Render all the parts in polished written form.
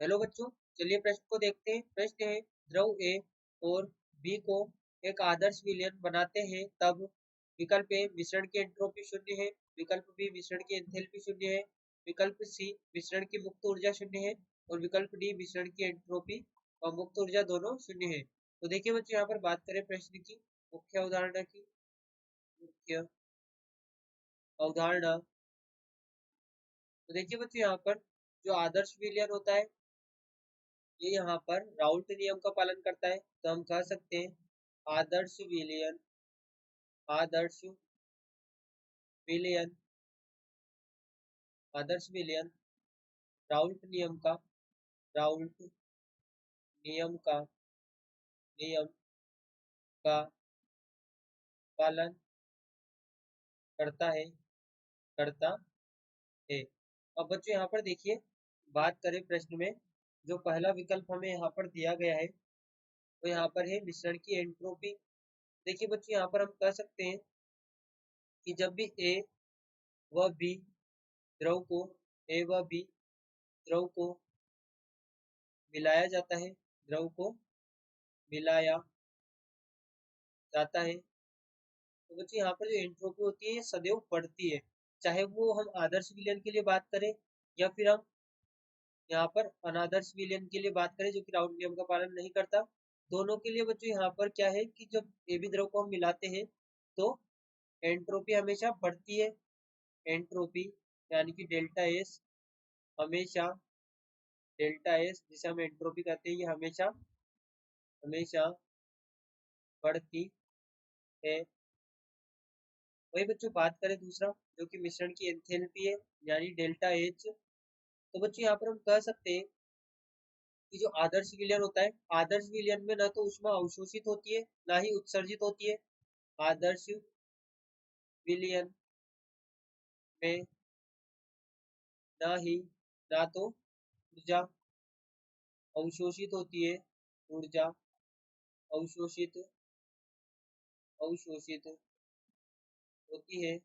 Hello बच्चों, चलिए प्रश्न को देखते हैं। प्रश्न है, द्रव ए और बी को एक आदर्श विलयन बनाते हैं तब विकल्प ए मिश्रण की एंट्रोपी शून्य है, विकल्प बी मिश्रण की एंथैल्पी शून्य है, विकल्प सी मिश्रण की मुक्त ऊर्जा शून्य है और विकल्प डी मिश्रण की एंट्रोपी और मुक्त ऊर्जा दोनों शून्य है। तो देखिए बच्चों, यहाँ पर बात करें प्रश्न की मुख्य अवधारणा की। मुख्य अवधारणा, तो देखिए बच्चों, यहाँ पर जो आदर्श विलयन होता है ये यहाँ पर राउल्ट नियम का पालन करता है। तो हम कह सकते हैं आदर्श विलयन, आदर्श विलयन, आदर्श विलयन राउल्ट नियम का, राउल्ट नियम का, नियम का पालन करता है, करता है। अब बच्चों यहाँ पर देखिए, बात करें प्रश्न में जो पहला विकल्प हमें यहाँ पर दिया गया है तो यहाँ पर है मिश्रण की एंट्रोपी। देखिए बच्चों, यहाँ पर हम कह सकते हैं कि जब भी ए व बी द्रव को, ए व बी द्रव को मिलाया जाता है, द्रव को मिलाया जाता है, तो बच्चों यहाँ पर जो एंट्रोपी होती है ये सदैव बढ़ती है। चाहे वो हम आदर्श विलयन के लिए बात करें या फिर हम यहाँ पर अनादर्श विलयन के लिए बात करें जो कि राउल्ट नियम का पालन नहीं करता, दोनों के लिए बच्चों यहाँ पर क्या है कि जब ए बी द्रव को हम मिलाते हैं तो एंट्रोपी हमेशा बढ़ती है। एंट्रोपी यानी कि डेल्टा एस हमेशा, डेल्टा एस जिसे हम एंट्रोपी कहते हैं, ये हमेशा हमेशा बढ़ती है। वही बच्चों बात करें दूसरा जो कि मिश्रण की एंथैल्पी है यानी डेल्टा एच, तो बच्चों यहाँ पर हम कह सकते हैं कि जो आदर्श विलयन होता है, आदर्श विलयन में न तो ऊष्मा अवशोषित होती है ना ही उत्सर्जित होती है। आदर्श विलयन में ना तो ऊर्जा अवशोषित होती है, ऊर्जा अवशोषित अवशोषित होती है,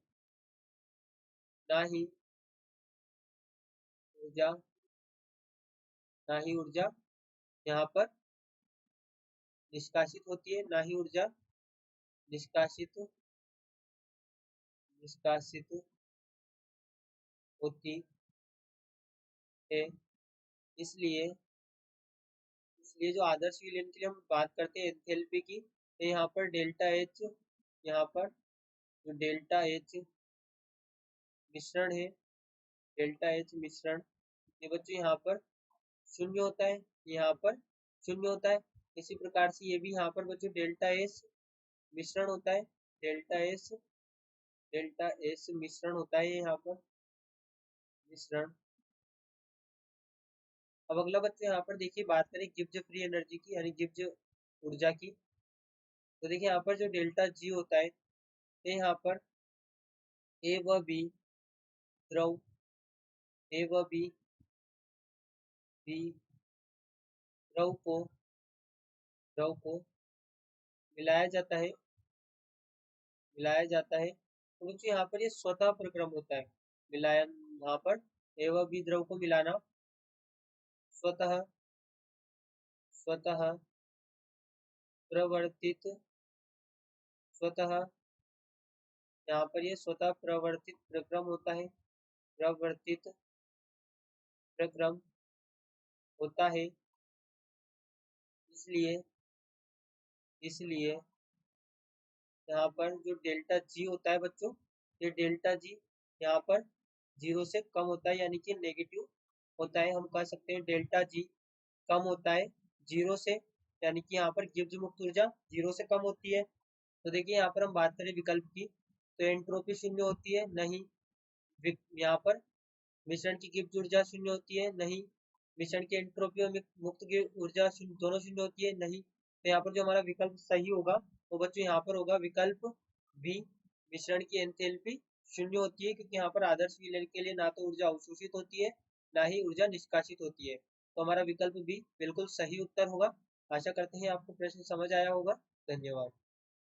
ना ही ऊर्जा, ना ही ऊर्जा यहाँ पर निष्कासित होती है, ना ही ऊर्जा निष्कासित निष्कासित होती है। इसलिए इसलिए जो आदर्श विलयन के लिए हम बात करते हैं एंथैल्पी की, तो यहाँ पर डेल्टा एच, यहाँ पर जो डेल्टा एच मिश्रण है, डेल्टा एच मिश्रण, ये बच्चों यहाँ पर शून्य होता है, यहाँ पर शून्य होता है। इसी प्रकार से ये भी यहाँ पर बच्चों डेल्टा एस मिश्रण होता है, डेल्टा एस मिश्रण होता है यहाँ पर मिश्रण। अब अगला बच्चे यहाँ पर देखिए, बात करें गिब्ज फ्री एनर्जी की यानी गिब्ज ऊर्जा की, तो देखिए यहाँ पर जो डेल्टा जी होता है, तो यहाँ पर ए व बी द्रव, ए व बी द्रव को मिलाया जाता है, मिलाया जाता है, तो बच्चों यहाँ पर ये स्वतः प्रक्रम होता है। मिलायन, यहाँ पर ए व बी द्रव को मिलाना स्वतः स्वतः प्रवर्तित, स्वतः यहाँ पर ये स्वतः प्रवर्तित प्रक्रम होता है, प्रवर्तित प्रक्रम होता है। इसलिए इसलिए यहाँ पर जो डेल्टा जी होता है बच्चों, ये डेल्टा जी यहाँ पर 0 से कम होता है यानी कि नेगेटिव होता है। हम कह सकते हैं डेल्टा जी कम होता है 0 से, यानी कि यहाँ पर गिब्ज मुक्त ऊर्जा 0 से कम होती है। तो देखिए यहाँ पर हम बात करें विकल्प की, तो एंट्रोपी शून्य होती है, नहीं यहाँ पर मिश्रण की गिब्ज ऊर्जा शून्य होती है, नहीं मिश्रण की एंट्रोपी और मुक्त ऊर्जा दोनों शून्य होती है, नहीं। तो यहाँ पर जो हमारा विकल्प सही होगा वो बच्चों यहाँ पर होगा विकल्प बी, मिश्रण की एंथैल्पी शून्य होती है, क्योंकि यहाँ पर आदर्श विलयन के लिए ना तो ऊर्जा अवशोषित होती है ना ही ऊर्जा निष्कासित होती है। तो हमारा विकल्प बी बिल्कुल सही उत्तर होगा। आशा करते हैं आपको प्रश्न समझ आया होगा। धन्यवाद।